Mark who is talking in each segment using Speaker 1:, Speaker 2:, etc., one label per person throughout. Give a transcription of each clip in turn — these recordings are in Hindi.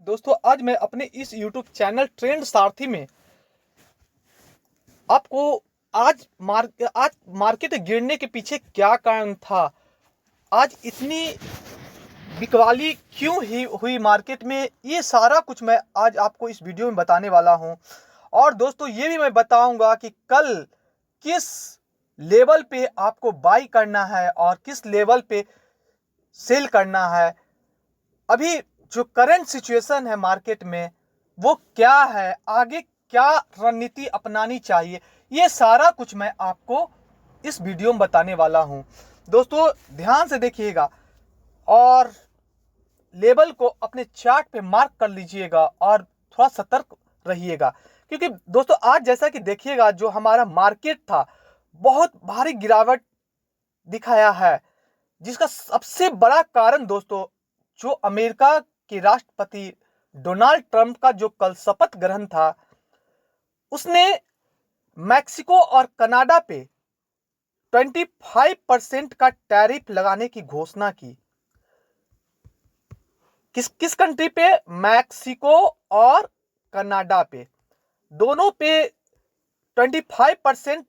Speaker 1: दोस्तों आज मैं अपने इस YouTube चैनल ट्रेंड सारथी में आपको आज मार्केट गिरने के पीछे क्या कारण था, आज इतनी बिकवाली क्यों ही हुई मार्केट में, ये सारा कुछ मैं आज आपको इस वीडियो में बताने वाला हूं। और दोस्तों ये भी मैं बताऊंगा कि कल किस लेवल पे आपको बाई करना है और किस लेवल पे सेल करना है। अभी जो करंट सिचुएशन है मार्केट में वो क्या है, आगे क्या रणनीति अपनानी चाहिए, ये सारा कुछ मैं आपको इस वीडियो में बताने वाला हूं। दोस्तों ध्यान से देखिएगा और लेवल को अपने चार्ट पे मार्क कर लीजिएगा और थोड़ा सतर्क रहिएगा, क्योंकि दोस्तों आज जैसा कि देखिएगा जो हमारा मार्केट था बहुत भारी गिरावट दिखाया है, जिसका सबसे बड़ा कारण दोस्तों जो अमेरिका के राष्ट्रपति डोनाल्ड ट्रंप का जो कल शपथ ग्रहण था, उसने मैक्सिको और कनाडा पे 25% का टैरिफ लगाने की घोषणा की। किस कंट्री पे? मैक्सिको और कनाडा पे, दोनों पे 25%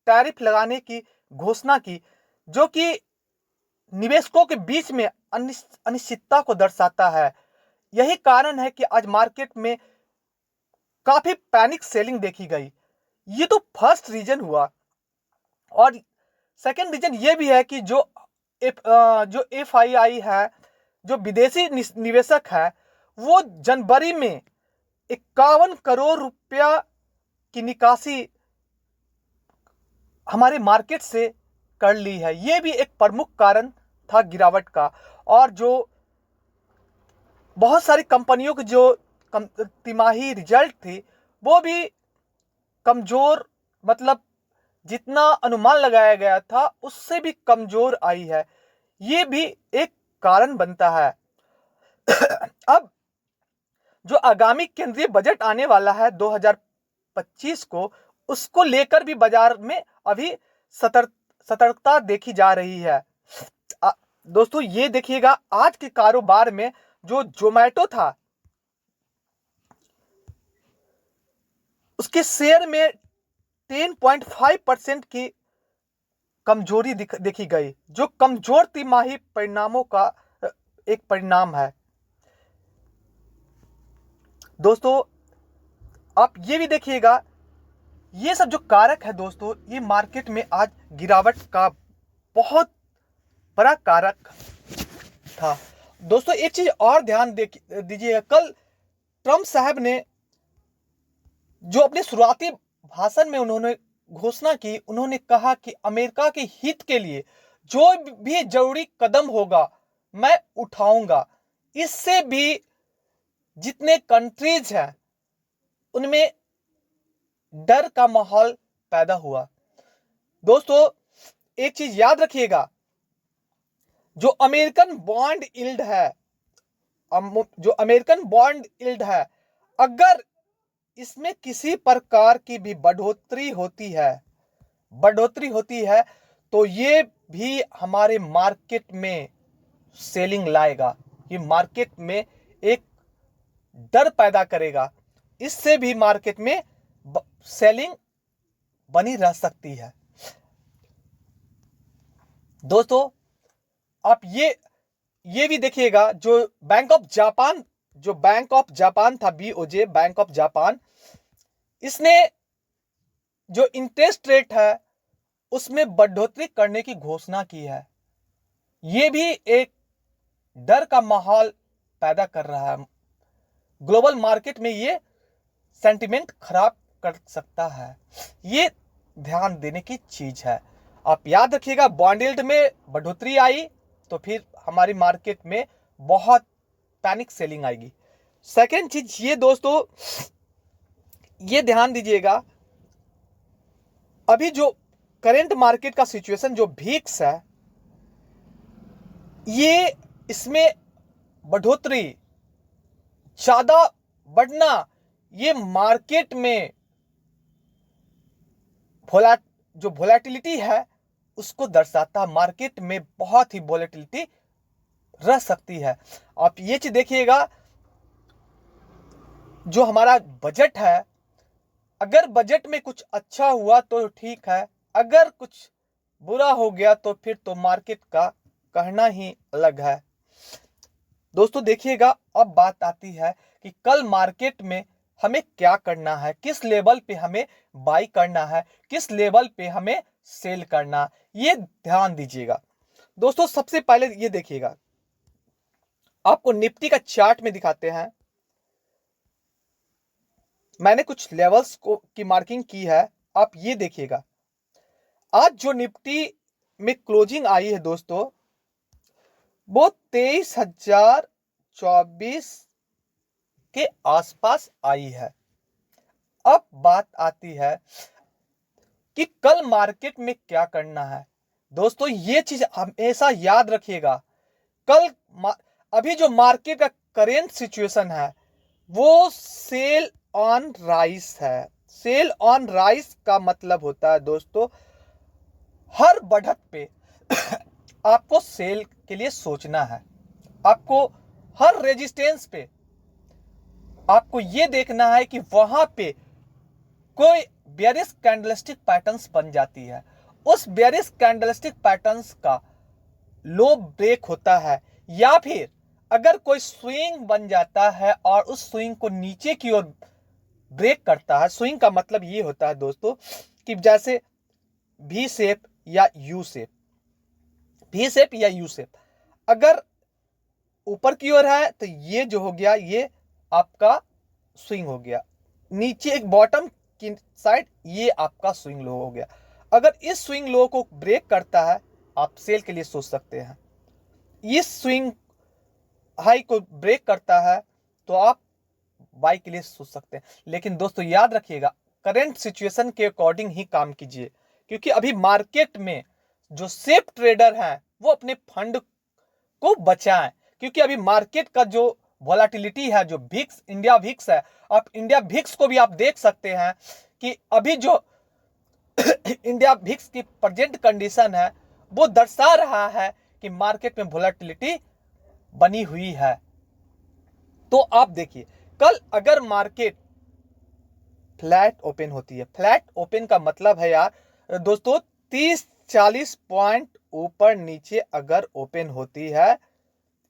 Speaker 1: टैरिफ लगाने की घोषणा की, जो कि निवेशकों के बीच में अनिश्चितता को दर्शाता है। यही कारण है कि आज मार्केट में काफी पैनिक सेलिंग देखी गई। ये तो फर्स्ट रीजन हुआ। और सेकंड रीजन ये भी है कि जो FII है, जो विदेशी निवेशक है, वो जनवरी में 51 करोड़ रुपया की निकासी हमारे मार्केट से कर ली है। ये भी एक प्रमुख कारण था गिरावट का। और जो बहुत सारी कंपनियों की जो तिमाही रिजल्ट थी वो भी कमजोर, मतलब जितना अनुमान लगाया गया था उससे भी कमजोर आई है। ये भी एक कारण बनता है। अब जो आगामी केंद्रीय बजट आने वाला है 2025 को, उसको लेकर भी बाजार में अभी सतर्कता देखी जा रही है। दोस्तों ये देखिएगा आज के कारोबार में जो जोमेटो था उसके शेयर में 10.5% की कमजोरी देखी गई, जो कमजोर तिमाही परिणामों का एक परिणाम है। दोस्तों आप ये भी देखिएगा, ये सब जो कारक है दोस्तों, ये मार्केट में आज गिरावट का बहुत बड़ा कारक था। दोस्तों एक चीज और ध्यान दीजिएगा, कल ट्रंप साहब ने जो अपने शुरुआती भाषण में उन्होंने घोषणा की, उन्होंने कहा कि अमेरिका के हित के लिए जो भी जरूरी कदम होगा मैं उठाऊंगा। इससे भी जितने कंट्रीज हैं उनमें डर का माहौल पैदा हुआ। दोस्तों एक चीज याद रखिएगा, जो अमेरिकन बॉन्ड यील्ड है, अगर इसमें किसी प्रकार की भी बढ़ोतरी होती है तो ये भी हमारे मार्केट में सेलिंग लाएगा। ये मार्केट में एक डर पैदा करेगा, इससे भी मार्केट में सेलिंग बनी रह सकती है। दोस्तों आप ये भी देखिएगा, जो बैंक ऑफ जापान था, BOJ बैंक ऑफ जापान, इसने जो इंटरेस्ट रेट है उसमें बढ़ोतरी करने की घोषणा की है। ये भी एक डर का माहौल पैदा कर रहा है। ग्लोबल मार्केट में ये सेंटिमेंट खराब कर सकता है। ये ध्यान देने की चीज है। आप याद रखिएगा, बॉन्ड यील्ड में बढ़ोतरी आई तो फिर हमारी मार्केट में बहुत पैनिक सेलिंग आएगी। सेकेंड चीज ये दोस्तों, ये ध्यान दीजिएगा, अभी जो करंट मार्केट का सिचुएशन जो VIX है, ये इसमें बढ़ोतरी ज्यादा बढ़ना, ये मार्केट में जो वोलेटिलिटी है उसको दर्शाता है। मार्केट में बहुत ही वोलेटिलिटी रह सकती है। आप ये चीज देखिएगा, जो हमारा बजट है, अगर बजट में कुछ अच्छा हुआ तो ठीक है, अगर कुछ बुरा हो गया तो फिर तो मार्केट का कहना ही अलग है। दोस्तों देखिएगा, अब बात आती है कि कल मार्केट में हमें क्या करना है, किस लेवल पे हमें बाई करना है, किस लेवल पे हमें सेल करना, ये ध्यान दीजिएगा। दोस्तों सबसे पहले ये देखिएगा, आपको निफ्टी का चार्ट में दिखाते हैं। मैंने कुछ लेवल्स को की मार्किंग की है, आप ये देखिएगा। आज जो निफ्टी में क्लोजिंग आई है दोस्तों, वो 23,024 के आसपास आई है। अब बात आती है कि कल मार्केट में क्या करना है। दोस्तों ये चीज हमेशा याद रखिएगा, कल अभी जो मार्केट का करेंट सिचुएशन है वो सेल ऑन राइस है। सेल ऑन राइस का मतलब होता है दोस्तों, हर बढ़त पे आपको सेल के लिए सोचना है। आपको हर रेजिस्टेंस पे आपको ये देखना है कि वहां पे कोई बेयरिश कैंडलस्टिक पैटर्न्स बन जाती है, उस बेयरिश कैंडलस्टिक पैटर्न्स का लो ब्रेक होता है, या फिर अगर कोई स्विंग बन जाता है और उस स्विंग को नीचे की ओर ब्रेक करता है। स्विंग का मतलब ये होता है दोस्तों कि जैसे वी शेप या यू शेप, वी शेप या यू शेप अगर ऊपर की ओर है तो ये जो हो गया ये आपका स्विंग हो गया, नीचे एक बॉटम की साइड ये आपका स्विंग लो हो गया। अगर इस स्विंग लो को ब्रेक करता है आप सेल के लिए सोच सकते हैं, इस स्विंग हाई को ब्रेक करता है तो आप बाई के लिए सोच सकते हैं। लेकिन दोस्तों याद रखिएगा, करंट सिचुएशन के अकॉर्डिंग ही काम कीजिए, क्योंकि अभी मार्केट में जो सेफ ट्रेडर हैं वो अपने फंड को बचाएं, क्योंकि अभी मार्केट का जो वोलेटिलिटी है, जो भिक्स इंडिया भिक्स है, आप इंडिया भिक्स को भी आप देख सकते हैं कि अभी जो इंडिया भिक्स की प्रेजेंट कंडीशन है वो दर्शा रहा है कि मार्केट में वोलेटिलिटी बनी हुई है। तो आप देखिए, कल अगर मार्केट फ्लैट ओपन होती है, फ्लैट ओपन का मतलब है यार दोस्तों 30-40 पॉइंट ऊपर नीचे अगर ओपन होती है,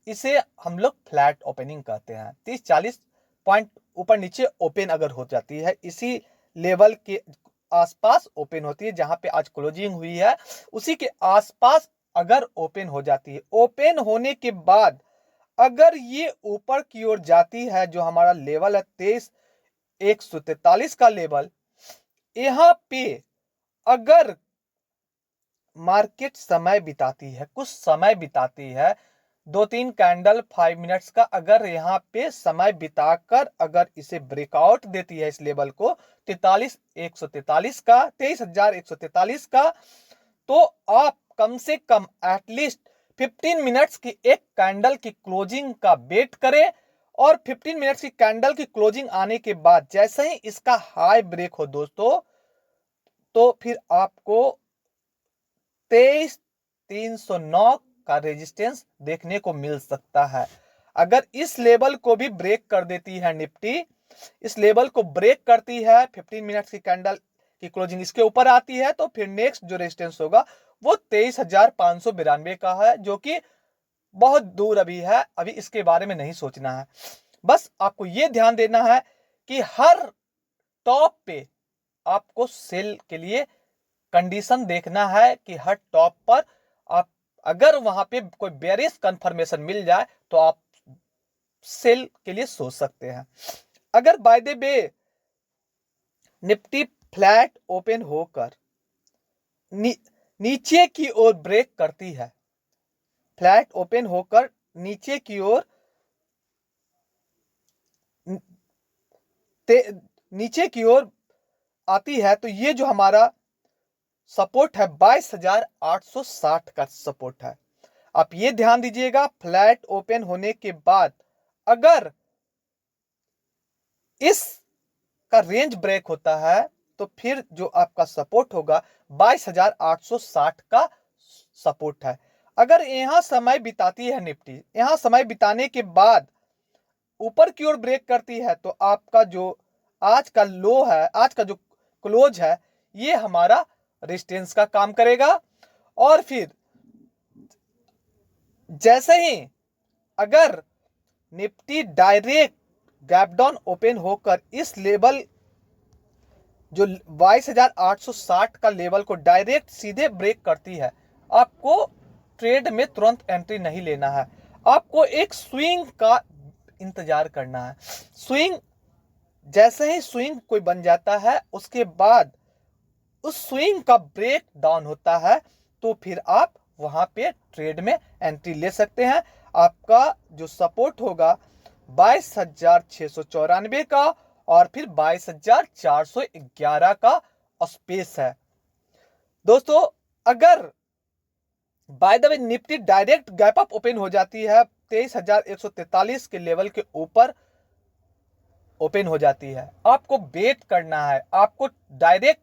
Speaker 1: इसे हम लोग फ्लैट ओपनिंग कहते हैं। 30-40 पॉइंट ऊपर नीचे ओपन अगर हो जाती है, इसी लेवल के आसपास ओपन होती है जहां पे आज क्लोजिंग हुई है, उसी के आसपास अगर ओपन हो जाती है, ओपन होने के बाद अगर ये ऊपर की ओर जाती है, जो हमारा लेवल है 23,143 का लेवल, यहां पे अगर मार्केट समय बिताती है, कुछ समय बिताती है, 2-3 कैंडल 5 मिनट्स का अगर यहाँ पे समय बिताकर अगर इसे ब्रेकआउट देती है, इस लेवल को 23,143 का, 23,143 का, तो आप कम से कम एटलीस्ट 15 मिनट्स की एक कैंडल की क्लोजिंग का वेट करें, और 15 मिनट्स की कैंडल की क्लोजिंग आने के बाद जैसे ही इसका हाई ब्रेक हो दोस्तों, तो फिर आपको 23,309 का रेजिस्टेंस देखने को मिल सकता है। अगर इस लेवल को भी ब्रेक कर देती है निफ्टी, इस लेवल को ब्रेक करती है, 15 मिनट्स की कैंडल की क्लोजिंग इसके ऊपर आती है, तो फिर नेक्स्ट जो रेजिस्टेंस होगा वो 23,592 का है, जो कि बहुत दूर अभी है, अभी इसके बारे में नहीं सोचना है। बस आपको ये ध्यान देना है कि हर टॉप पे आपको सेल के लिए कंडीशन देखना है कि हर टॉप पर आप अगर वहां पे कोई बेयरिश कंफर्मेशन मिल जाए तो आप सेल के लिए सोच सकते हैं। अगर by the way Nifty flat open होकर नीचे की ओर ब्रेक करती है, फ्लैट ओपन होकर नीचे की ओर नीचे की ओर आती है, तो ये जो हमारा सपोर्ट है 22,860 का सपोर्ट है। आप ये ध्यान दीजिएगा, फ्लैट ओपन होने के बाद अगर इस का रेंज ब्रेक होता है तो फिर जो आपका सपोर्ट होगा 22,860 का सपोर्ट है। अगर यहां समय बिताती है निफ्टी, यहां समय बिताने के बाद ऊपर की ओर ब्रेक करती है तो आपका जो आज का लो है, आज का जो क्लोज है, ये हमारा रेजिस्टेंस का काम करेगा। और फिर जैसे ही अगर Nifty direct gap down open होकर इस लेवल जो 22,860 का लेवल को डायरेक्ट सीधे ब्रेक करती है, आपको ट्रेड में तुरंत एंट्री नहीं लेना है, आपको एक स्विंग का इंतजार करना है। स्विंग जैसे ही स्विंग कोई बन जाता है, उसके बाद उस स्विंग का ब्रेक डाउन होता है, तो फिर आप वहां पे ट्रेड में एंट्री ले सकते हैं। आपका जो सपोर्ट होगा 22,694 का और फिर 22,411 का स्पेस है। दोस्तों, अगर by the way Nifty direct gap up open हो जाती है 23,143 के लेवल के ऊपर ओपन हो जाती है, आपको वेट करना है, आपको डायरेक्ट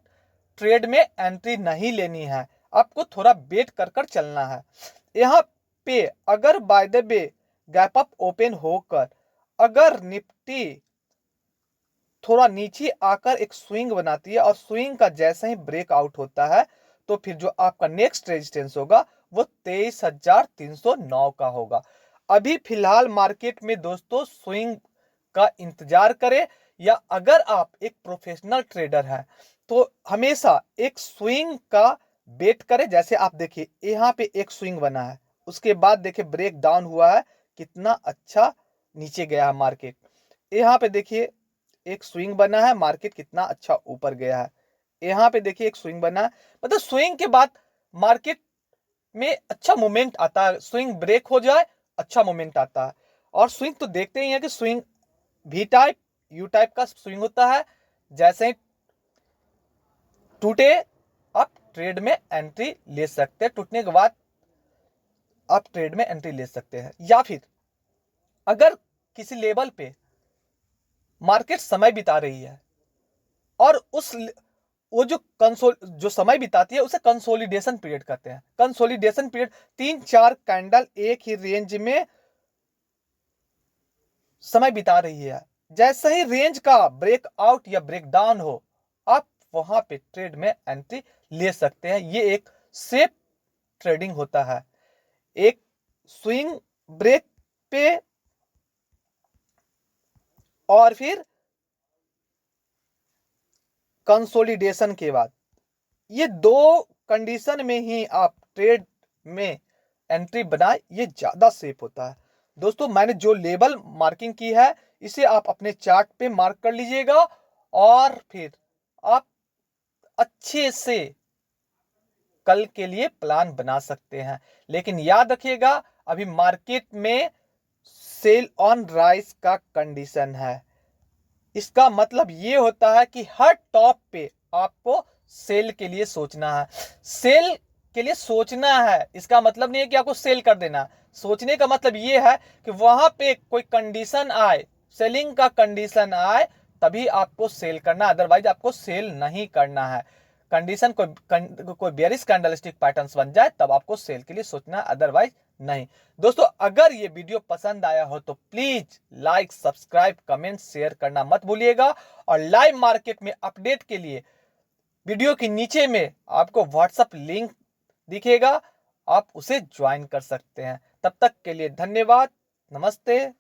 Speaker 1: ट्रेड में एंट्री नहीं लेनी है, आपको थोड़ा वेट कर कर चलना है। यहाँ पे अगर by the way gap up open होकर अगर निफ्टी थोड़ा नीचे आकर एक स्विंग बनाती है और स्विंग का जैसे ही ब्रेकआउट होता है, तो फिर जो आपका नेक्स्ट रेजिस्टेंस होगा वो 23,309 का होगा। अभी फिलहाल मार्केट में दोस्तों स्विंग का इंतजार करें, या अगर आप एक प्रोफेशनल ट्रेडर हैं तो हमेशा एक स्विंग का वेट करें। जैसे आप देखिए यहाँ पे एक स्विंग बना है, उसके बाद देखिए ब्रेक डाउन हुआ है, कितना अच्छा नीचे गया है मार्केट। यहाँ पे देखिए एक स्विंग बना है, मार्केट कितना अच्छा ऊपर गया है। यहाँ पे देखिए एक स्विंग बना है, मतलब स्विंग के बाद मार्केट में अच्छा मोमेंट आता है, स्विंग ब्रेक हो जाए अच्छा मोमेंट आता है। और स्विंग तो देखते ही हैं कि स्विंग भी टाइप यू टाइप का स्विंग होता है। जैसे ही टूटे आप ट्रेड में एंट्री ले सकते हैं, टूटने के बाद आप ट्रेड में एंट्री ले सकते हैं। या फिर अगर किसी लेवल पे मार्केट समय बिता रही है और वो जो समय बिताती है उसे कंसोलिडेशन पीरियड कहते हैं। कंसोलिडेशन पीरियड 3-4 कैंडल एक ही रेंज में समय बिता रही है, जैसे ही रेंज का ब्रेकआउट या ब्रेकडाउन हो, आप वहां पे ट्रेड में एंट्री ले सकते हैं। ये एक सेफ ट्रेडिंग होता है। एक स्विंग ब्रेक पे और फिर कंसोलिडेशन के बाद, ये दो कंडीशन में ही आप ट्रेड में एंट्री बनाए, ये ज्यादा सेफ होता है। दोस्तों, मैंने जो लेवल मार्किंग की है इसे आप अपने चार्ट पे मार्क कर लीजिएगा और फिर आप अच्छे से कल के लिए प्लान बना सकते हैं। लेकिन याद रखिएगा, अभी मार्केट में सेल ऑन राइज का कंडीशन है। इसका मतलब ये होता है कि हर टॉप पे आपको सेल के लिए सोचना है। सेल के लिए सोचना है इसका मतलब नहीं है कि आपको सेल कर देना। सोचने का मतलब ये है कि वहां पे कोई कंडीशन आए, सेलिंग का कंडीशन आए, तभी आपको सेल करना, अदरवाइज आपको सेल नहीं करना है। कंडीशन कोई बेयरिश कैंडलस्टिक पैटर्न्स बन जाए तब आपको सेल के लिए सोचना है, अदरवाइज नहीं। दोस्तों, अगर ये वीडियो पसंद आया हो तो please like, subscribe, comment, share करना मत भूलिएगा। और लाइव मार्केट में अपडेट के लिए वीडियो के नीचे में आपको व्हाट्सएप लिंक दिखेगा, आप उसे ज्वाइन कर सकते हैं। तब तक के लिए धन्यवाद, नमस्ते।